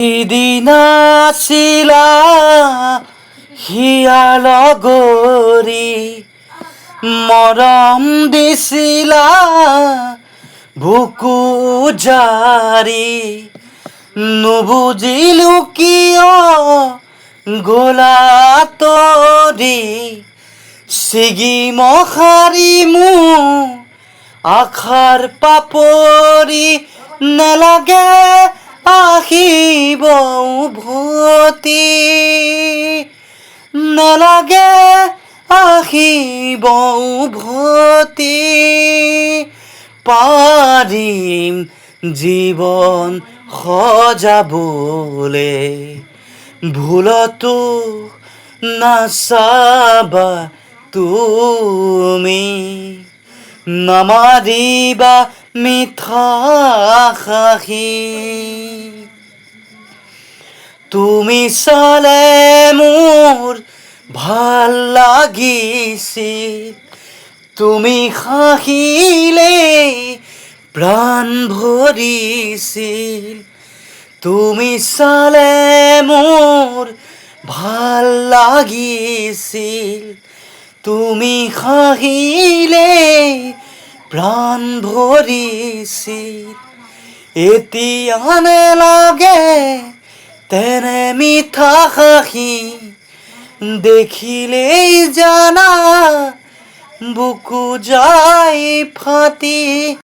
সিদিনা আছিলা হিয়া লগৰী মৰম দিছিলা বুকু জাৰি নুবুজিলো কিয় গলা তৰি ছিগি মখাৰি মোৰ আখাৰ পাপৰি নেলাগে আহিব উভতি নেলাগে আহিব উভতি পাৰিম জীৱন সজাবলে ভুলতো নাচাবা তুমি নামাৰিবা মিঠা হাঁহি তুমি চালে মোৰ ভাল লাগিছিল তুমি হাঁহিলে প্ৰাণ ভৰিছিল তুমি চালে মোৰ ভাল লাগিছিল তুমি হাঁহিলে প্ৰাণ ভৰিছিল এতিয়া নেলাগে তেনে মিঠা হাঁহি দেখিলেই জানা বুকু যায় ফাটি